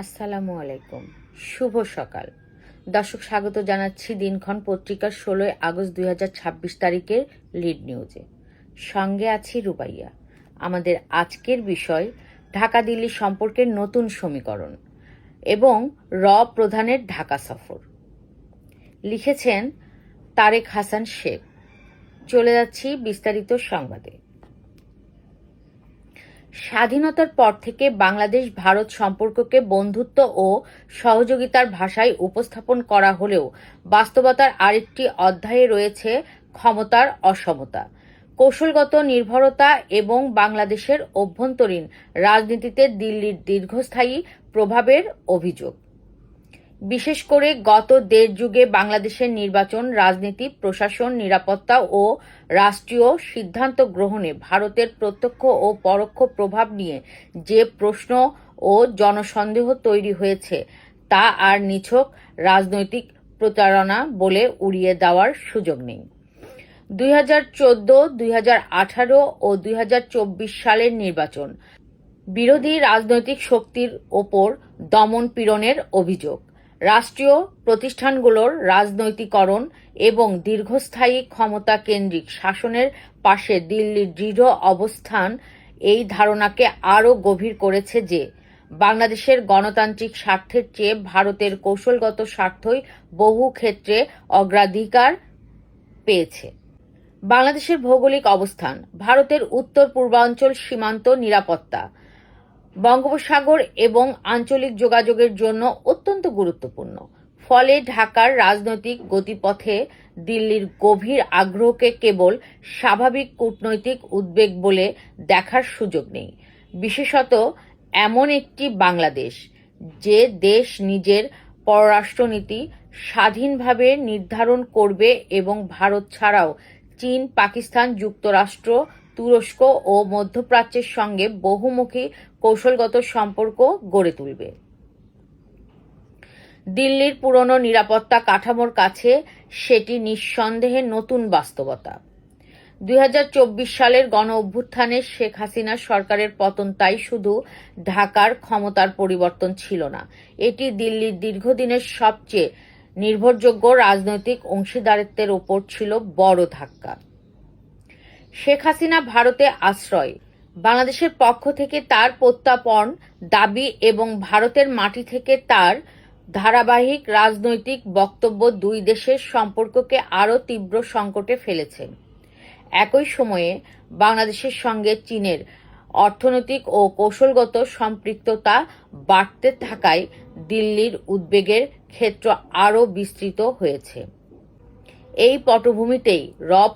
আসসালামু আলাইকুম। শুভ সকাল। দর্শক, স্বাগত জানাচ্ছি দিনক্ষণ পত্রিকার 16 আগস্ট 2026 তারিখের লিড নিউজে। সঙ্গে আছি রুবাইয়া। আমাদের আজকের বিষয় ঢাকা দিল্লি সম্পর্কের নতুন সমীকরণ এবং প্রধানের ঢাকা সফর। লিখেছেন তারেক হাসান শেখ। চলে যাচ্ছি বিস্তারিত সংবাদে। স্বাধীনতার পর থেকে বাংলাদেশ ভারত সম্পর্ককে বন্ধুত্ব ও সহযোগিতার ভাষায় উপস্থাপন করা হলেও বাস্তবতার আরেকটি অধ্যায়ে রয়েছে ক্ষমতার অসমতা, কৌশলগত নির্ভরতা এবং বাংলাদেশের অভ্যন্তরীণ রাজনীতিতে দিল্লির দীর্ঘস্থায়ী প্রভাবের অভিযোগ। বিশেষ করে গত দেড় যুগে বাংলাদেশের নির্বাচন, রাজনীতি, প্রশাসন, নিরাপত্তা ও রাষ্ট্রীয় সিদ্ধান্ত গ্রহণে ভারতের প্রত্যক্ষ ও পরোক্ষ প্রভাব নিয়ে যে প্রশ্ন ও জনসন্দেহ তৈরি হয়েছে তা আর নিছক রাজনৈতিক প্রতারণা বলে উড়িয়ে দেওয়ার সুযোগ নেই। 2014, 2018 ও 2024 সালের নির্বাচন বিরোধী রাজনৈতিক শক্তির ওপর দমন পীড়নের অভিযোগ, রাষ্ট্রীয় প্রতিষ্ঠানগুলোর রাজনৈতিকরণ এবং দীর্ঘস্থায়ী ক্ষমতা কেন্দ্রিক শাসনের পাশে দিল্লির দৃঢ় অবস্থান এই ধারণাকে আরও গভীর করেছে যে বাংলাদেশের গণতান্ত্রিক স্বার্থের চেয়ে ভারতের কৌশলগত স্বার্থই বহু ক্ষেত্রে অগ্রাধিকার পেয়েছে। বাংলাদেশের ভৌগোলিক অবস্থান, ভারতের উত্তর পূর্বাঞ্চল সীমান্ত নিরাপত্তা, বঙ্গোপসাগর এবং আঞ্চলিক যোগাযোগের জন্য অত্যন্ত গুরুত্বপূর্ণ। ফলে ঢাকার রাজনৈতিক গতিপথে দিল্লির গভীর আগ্রহকে কেবল স্বাভাবিক কূটনৈতিক উদ্বেগ বলে দেখার সুযোগ নেই। বিশেষত এমন একটি বাংলাদেশ, যে দেশ নিজের পররাষ্ট্রনীতি স্বাধীনভাবে নির্ধারণ করবে এবং ভারত ছাড়াও চীন, পাকিস্তান, যুক্তরাষ্ট্র, তুরস্ক ও মধ্যপ্রাচ্যের সঙ্গে বহুমুখী কৌশলগত সম্পর্ক গড়ে তুলবে। দিল্লির পুরনো নিরাপত্তা কাঠামোর কাছে সেটি নিঃসন্দেহে নতুন বাস্তবতা। 2024 সালের গণ অভ্যুত্থানে শেখ হাসিনা সরকারের পতন তাই শুধু ঢাকার ক্ষমতার পরিবর্তন ছিল না, এটি দিল্লির দীর্ঘদিনের সবচেয়ে নির্ভরযোগ্য রাজনৈতিক অংশীদারিত্বের ওপর ছিল বড় ধাক্কা। শেখ হাসিনা ভারতে আশ্রয়, বাংলাদেশের পক্ষ থেকে তার প্রত্যাপন দাবি এবং ভারতের মাটি থেকে তার ধারাবাহিক রাজনৈতিক বক্তব্য দুই দেশের সম্পর্ককে আরও তীব্র সংকটে ফেলেছে। একই সময়ে বাংলাদেশের সঙ্গে চীনের অর্থনৈতিক ও কৌশলগত সম্পৃক্ততা বাড়তে থাকায় দিল্লির উদ্বেগের ক্ষেত্র আরও বিস্তৃত হয়েছে। এই পটভূমিতেই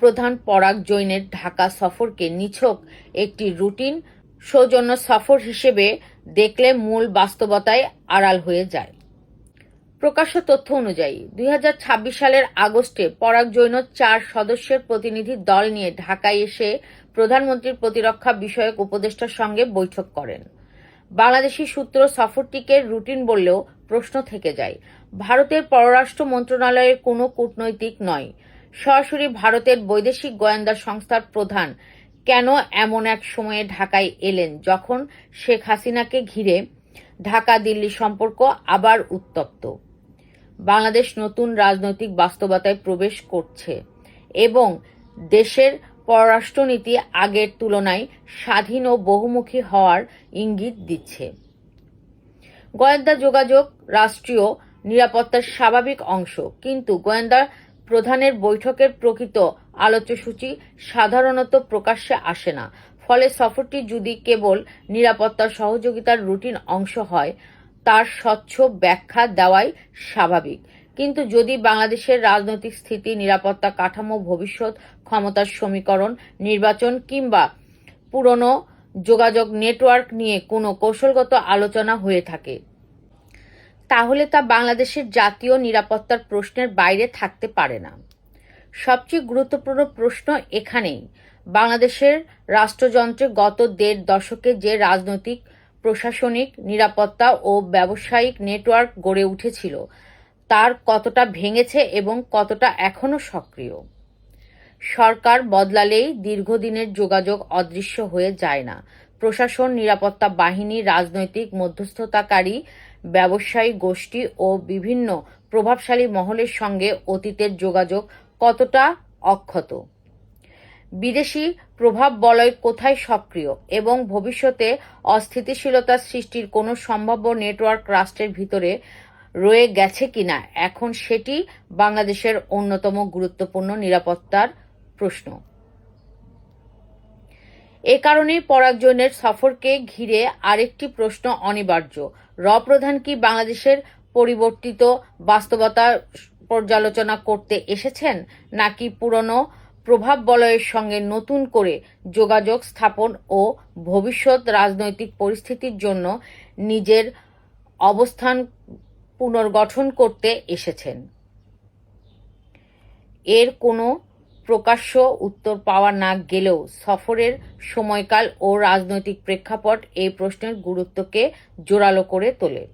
প্রধান পরাগ জৈনের ঢাকা সফরকে নিছক একটি রুটিন সৌজন্য সফর হিসেবে দেখলে মূল বাস্তবতায় আড়াল হয়ে যায়। প্রকাশ্য তথ্য অনুযায়ী 2026 সালের আগস্টে পরাগ জৈন 4 সদস্যের প্রতিনিধি দল নিয়ে ঢাকায় এসে প্রধানমন্ত্রীর প্রতিরক্ষা বিষয়ক উপদেষ্টার সঙ্গে বৈঠক করেন। বাংলাদেশি সূত্র সফরটিকে রুটিন বললেও প্রশ্ন থেকে যায়। ভারতের পররাষ্ট্র মন্ত্রণালয়ের কোনো কূটনৈতিক নয়, সরাসরি ভারতের বৈদেশিক গোয়েন্দা সংস্থার প্রধান কেন এমন এক সময়ে ঢাকায় এলেন যখন শেখ হাসিনাকে ঘিরে ঢাকা দিল্লি সম্পর্ক আবার উত্তপ্ত? বাংলাদেশ নতুন রাজনৈতিক বাস্তবতায় প্রবেশ করছে এবং দেশের পররাষ্ট্রনীতি আগের তুলনায় স্বাধীন ও বহুমুখী হওয়ার ইঙ্গিত দিচ্ছে। গোয়েন্দা যোগাযোগ রাষ্ট্রীয় নিরাপত্তার স্বাভাবিক অংশ, কিন্তু গোয়েন্দা প্রধানের বৈঠকের প্রকৃত আলোচ্যসূচি সাধারণত প্রকাশ্যে আসে না। ফলে সফরটি যদি কেবল নিরাপত্তা সহযোগিতার রুটিন অংশ হয় তার স্বচ্ছ ব্যাখ্যা দেওয়াই স্বাভাবিক, কিন্তু যদি বাংলাদেশের রাজনৈতিক স্থিতি, নিরাপত্তা কাঠামো, ভবিষ্যৎ ক্ষমতার সমীকরণ, নির্বাচন কিংবা পুরনো যোগাযোগ নেটওয়ার্ক নিয়ে কোনো কৌশলগত আলোচনা হয়ে থাকে, তাহলে তা বাংলাদেশের জাতীয় নিরাপত্তার প্রশ্নের বাইরে থাকতে পারে না। সবচেয়ে গুরুত্বপূর্ণ প্রশ্ন এখানেই, বাংলাদেশের রাষ্ট্রযন্ত্রে গত দেড় দশকে যে রাজনৈতিক, প্রশাসনিক, নিরাপত্তা ও ব্যবসায়িক নেটওয়ার্ক গড়ে উঠেছিল তার কতটা ভেঙেছে এবং কতটা এখনো সক্রিয়। সরকার বদলালেই দীর্ঘদিনের যোগাযোগ অদৃশ্য হয়ে যায় না, প্রশাসন, নিরাপত্তা বাহিনী, রাজনৈতিক মধ্যস্থতাকারী, ব্যবসায়ী গোষ্ঠী ও বিভিন্ন প্রভাবশালী মহলের সঙ্গে অতীতের যোগাযোগ কতটা অক্ষত, বিদেশি প্রভাব বলয় কোথায় সক্রিয় এবং ভবিষ্যতে অস্থিতিশীলতা সৃষ্টির কোনো সম্ভাব্য নেটওয়ার্ক রাষ্ট্রের ভিতরে রয়ে গেছে কিনা, এখন সেটি বাংলাদেশের অন্যতম গুরুত্বপূর্ণ নিরাপত্তার প্রশ্ন। এ কারণেই পরাগজনের সফরকে ঘিরে আরেকটি প্রশ্ন অনিবার্য। প্রধান কি বাংলাদেশের পরিবর্তিত বাস্তবতা পর্যালোচনা করতে এসেছেন, নাকি পুরনো প্রভাব বলয়ের সঙ্গে নতুন করে যোগাযোগ স্থাপন ও ভবিষ্যৎ রাজনৈতিক পরিস্থিতির জন্য নিজের অবস্থান পুনর্গঠন করতে এসেছেন? এর কোনো প্রকাশ্য উত্তর পাওয়া না গেলেও সফরের সময়কাল ও রাজনৈতিক প্রেক্ষাপট এই প্রশ্নের গুরুত্বকে জোরালো করে তোলে।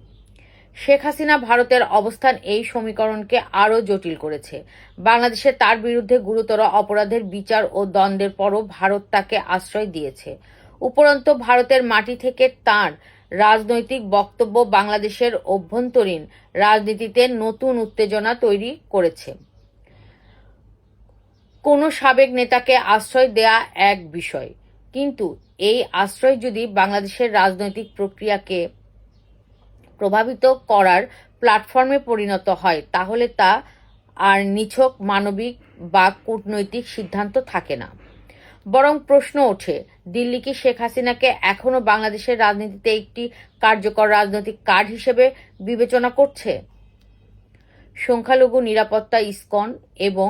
শেখ হাসিনা ভারতের অবস্থান এই সমীকরণকে আরও জটিল করেছে। বাংলাদেশে তার বিরুদ্ধে গুরুতর অপরাধের বিচার ও দ্বন্দ্বের পরও ভারত তাকে আশ্রয় দিয়েছে। উপরন্তু ভারতের মাটি থেকে তাঁর রাজনৈতিক বক্তব্য বাংলাদেশের অভ্যন্তরীণ রাজনীতিতে নতুন উত্তেজনা তৈরি করেছে। কোনো সাবেক নেতাকে আশ্রয় দেয়া এক বিষয়, কিন্তু এই আশ্রয় যদি বাংলাদেশের রাজনৈতিক প্রক্রিয়াকে প্রভাবিত করার প্ল্যাটফর্মে পরিণত হয়, তাহলে তা আর নিছক মানবিক বা কূটনৈতিক সিদ্ধান্ত থাকে না। বরং প্রশ্ন ওঠে, দিল্লি কি শেখ হাসিনাকে এখনো বাংলাদেশের রাজনীতিতে একটি কার্যকর রাজনৈতিক কার্ড হিসেবে বিবেচনা করছে? সংখ্যালঘু নিরাপত্তা, ইসকন এবং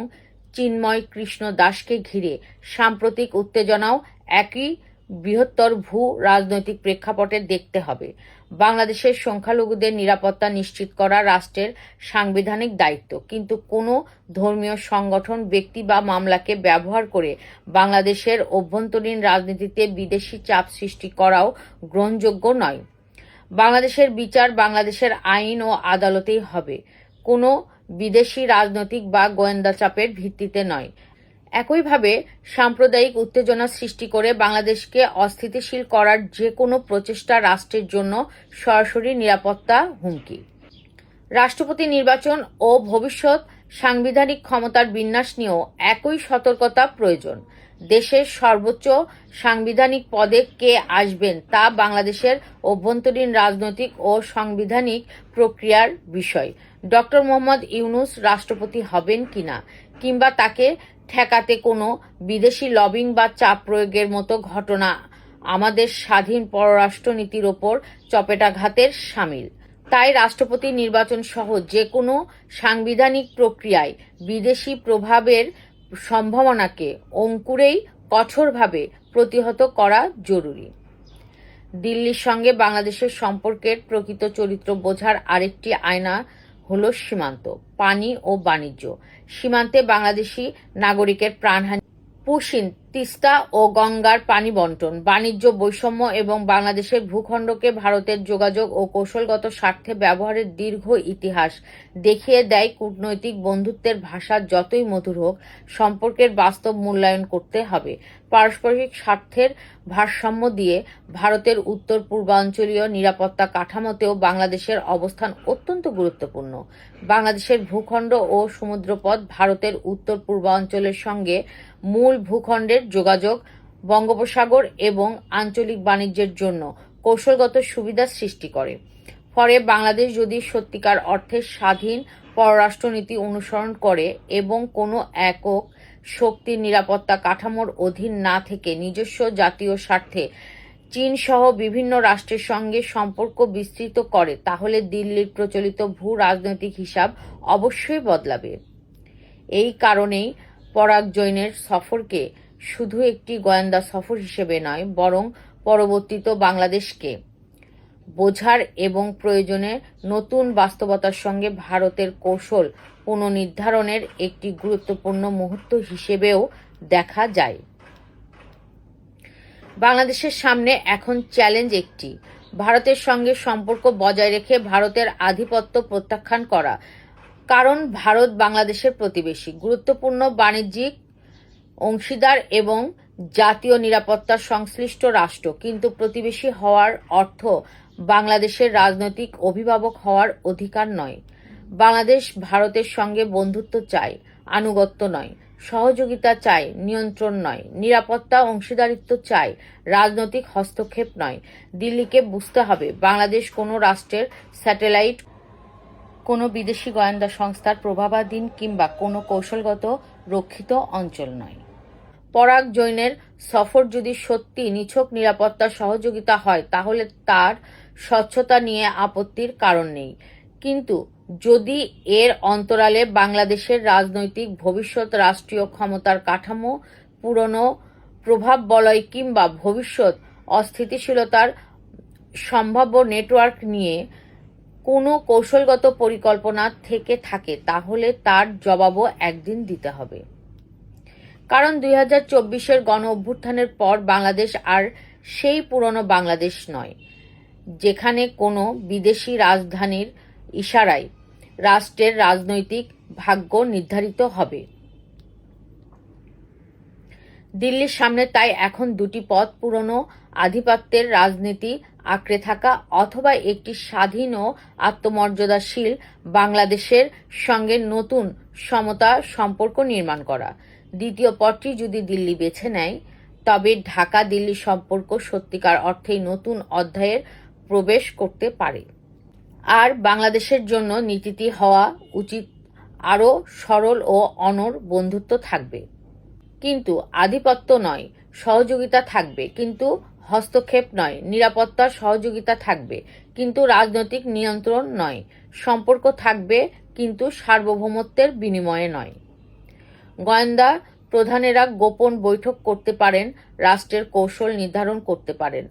চিন্ময় কৃষ্ণ দাসকে ঘিরে সাম্প্রতিক উত্তেজনাও একই বৃহত্তর ভূ রাজনৈতিক প্রেক্ষাপটে দেখতে হবে। বাংলাদেশের সংখ্যালঘুদের নিরাপত্তা নিশ্চিত করা রাষ্ট্রের সাংবিধানিক দায়িত্ব, কিন্তু কোনো ধর্মীয় সংগঠন, ব্যক্তি বা মামলাকে ব্যবহার করে বাংলাদেশের অভ্যন্তরীণ রাজনীতিতে বিদেশি চাপ সৃষ্টি করাও গ্রহণযোগ্য নয়। বাংলাদেশের বিচার বাংলাদেশের আইন ও আদালতেই হবে, কোনো বিদেশি রাজনৈতিক বা গোয়েন্দা চাপের ভিত্তিতে নয়। একইভাবে সাম্প্রদায়িক উত্তেজনা সৃষ্টি করে বাংলাদেশকে অস্থিতিশীল করার যে কোনো প্রচেষ্টা রাষ্ট্রের জন্য সরাসরি নিরাপত্তা হুমকি। রাষ্ট্রপতি নির্বাচন ও ভবিষ্যৎ সাংবিধানিক ক্ষমতার বিন্যাস নিয়েও একই সতর্কতা প্রয়োজন। দেশের সর্বোচ্চ সাংবিধানিক পদে কে আসবেন তা বাংলাদেশের অভ্যন্তরীণ রাজনৈতিক ও সাংবিধানিক প্রক্রিয়ার বিষয়। ডক্টর মোহাম্মদ ইউনূস রাষ্ট্রপতি হবেন কিনা, কিংবা তাকে ঠেকাতে কোনো বিদেশি লবিং বা চাপ প্রয়োগের মতো ঘটনা আমাদের স্বাধীন পররাষ্ট্রনীতির ওপর চপেটাঘাতের শামিল। তাই রাষ্ট্রপতি নির্বাচন সহ যে কোনো সাংবিধানিক প্রক্রিয়ায় বিদেশি প্রভাবের সম্ভাবনাকে অঙ্কুরেই কঠোরভাবে প্রতিহত করা জরুরি। দিল্লির সঙ্গে বাংলাদেশের সম্পর্কের প্রকৃত চরিত্র বোঝার আরেকটি আয়না হলো সীমান্ত, পানি ও বাণিজ্য। সীমান্তে বাংলাদেশি নাগরিকের প্রাণহানি, পুশিন, তিস্তা ও গঙ্গার পানি বন্টন, বাণিজ্য বৈষম্য এবং বাংলাদেশের ভূখণ্ডকে ভারতের যোগাযোগ ও কৌশলগত স্বার্থে ব্যবহারের দীর্ঘ ইতিহাস দেখিয়ে দেয় কূটনৈতিক বন্ধুত্বের ভাষা যতই মধুর হোক, সম্পর্কের বাস্তব মূল্যায়ন করতে হবে। পারস্পরিক স্বার্থের ভারসাম্য দিয়ে ভারতের উত্তর পূর্বাঞ্চলীয় নিরাপত্তা কাঠামোতেও বাংলাদেশের অবস্থান অত্যন্ত গুরুত্বপূর্ণ। বাংলাদেশের ভূখণ্ড ও সমুদ্রপথ ভারতের উত্তর পূর্বাঞ্চলের সঙ্গে মূল ভূখণ্ডের যোগাযোগ, বঙ্গোপসাগর এবং আঞ্চলিক বাণিজ্যের জন্য কৌশলগত সুবিধা সৃষ্টি করে। ফলে বাংলাদেশ যদি সত্যিকার অর্থে স্বাধীন পররাষ্ট্রনীতি অনুসরণ করে এবং কোনো একক শক্তির নিরাপত্তা কাঠামোর অধীন না থেকে নিজস্ব জাতীয় স্বার্থে চীন সহ বিভিন্ন রাষ্ট্রের সঙ্গে সম্পর্ক বিস্তৃত করে, তাহলে দিল্লির প্রচলিত ভূ রাজনৈতিক হিসাব অবশ্যই বদলাবে। এই কারণেই পরাগ জৈনের সফরকে শুধু একটি গোয়েন্দা সফর হিসেবে নয়, বরং পরবর্তীত বাংলাদেশকে বোঝার এবং প্রয়োজনে নতুন বাস্তবতার সঙ্গে ভারতের কৌশল পুনর্নির্ধারণের একটি গুরুত্বপূর্ণ মুহূর্ত হিসেবেও দেখা যায়। বাংলাদেশের সামনে এখন চ্যালেঞ্জ একটি, ভারতের সঙ্গে সম্পর্ক বজায় রেখে ভারতের আধিপত্য প্রত্যাখ্যান করা। কারণ ভারত বাংলাদেশের প্রতিবেশী, গুরুত্বপূর্ণ বাণিজ্যিক অংশীদার এবং জাতীয় নিরাপত্তার সংশ্লিষ্ট রাষ্ট্র, কিন্তু প্রতিবেশী হওয়ার অর্থ বাংলাদেশের রাজনৈতিক অভিভাবক হওয়ার অধিকার নয়। বাংলাদেশ ভারতের সঙ্গে বন্ধুত্ব চায়, আনুগত্য নয়। সহযোগিতা চায়, নিয়ন্ত্রণ নয়। নিরাপত্তা অংশীদারিত্ব চায়, রাজনৈতিক হস্তক্ষেপ নয়। দিল্লিকে বুঝতে হবে, বাংলাদেশ কোনো রাষ্ট্রের স্যাটেলাইট, কোনো বিদেশি গোয়েন্দা সংস্থার প্রভাবাধীন কিংবা কোনো কৌশলগত রক্ষিত অঞ্চল নয়। পরাগ জৈনের সফর যদি সত্যি নিছক নিরাপত্তা সহযোগিতা হয়, তাহলে তার স্বচ্ছতা নিয়ে আপত্তির কারণ নেই। কিন্তু যদি এর অন্তরালে বাংলাদেশের রাজনৈতিক ভবিষ্যৎ, রাষ্ট্রীয় ক্ষমতার কাঠামো, পুরনো প্রভাব বলয় কিংবা ভবিষ্যৎ অস্থিতিশীলতার সম্ভাব্য নেটওয়ার্ক নিয়ে কোনো কৌশলগত পরিকল্পনা থেকে থাকে, তাহলে তার জবাবও একদিন দিতে হবে। কারণ 2024-এর গণ অভ্যুত্থানের পর বাংলাদেশ আর সেই পুরনো বাংলাদেশ নয়, যেখানে কোনো বিদেশি রাজধানীর ইশারায় রাষ্ট্রের রাজনৈতিক ভাগ্য নির্ধারিত হবে। দিল্লির সামনে তাই এখন দুটি পথ: পুরনো আধিপত্যের রাজনীতি আঁকড়ে থাকা, অথবা একটি স্বাধীন ও আত্মমর্যাদাশীল বাংলাদেশের সঙ্গে নতুন সমতা সম্পর্ক নির্মাণ করা। দ্বিতীয় পথটি যদি দিল্লি বেছে নেয়, তবে ঢাকা দিল্লি সম্পর্ক সত্যিকার অর্থেই নতুন অধ্যায়ের প্রবেশ করতে পারে। আর বাংলাদেশের জন্য নীতিটি হওয়া উচিত আরও সরল ও অনড়। বন্ধুত্ব থাকবে কিন্তু আধিপত্য নয়, সহযোগিতা থাকবে কিন্তু হস্তক্ষেপ নয়, নিরাপত্তার সহযোগিতা থাকবে কিন্তু রাজনৈতিক নিয়ন্ত্রণ নয়, সম্পর্ক থাকবে কিন্তু সার্বভৌমত্বের বিনিময়ে নয়। গোয়েন্দা প্রধানেরা গোপন বৈঠক করতে পারেন, রাষ্ট্রের কৌশল নির্ধারণ করতে পারেন,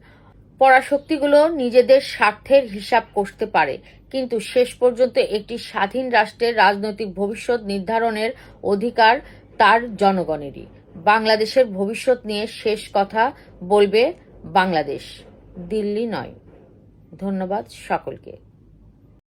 পরাশক্তিগুলো নিজেদের স্বার্থের হিসাব করতে পারে, কিন্তু শেষ পর্যন্ত একটি স্বাধীন রাষ্ট্রের রাজনৈতিক ভবিষ্যৎ নির্ধারণের অধিকার তার জনগণেরই। বাংলাদেশের ভবিষ্যৎ নিয়ে শেষ কথা বলবে বাংলাদেশ, দিল্লি নয়। ধন্যবাদ সকলকে।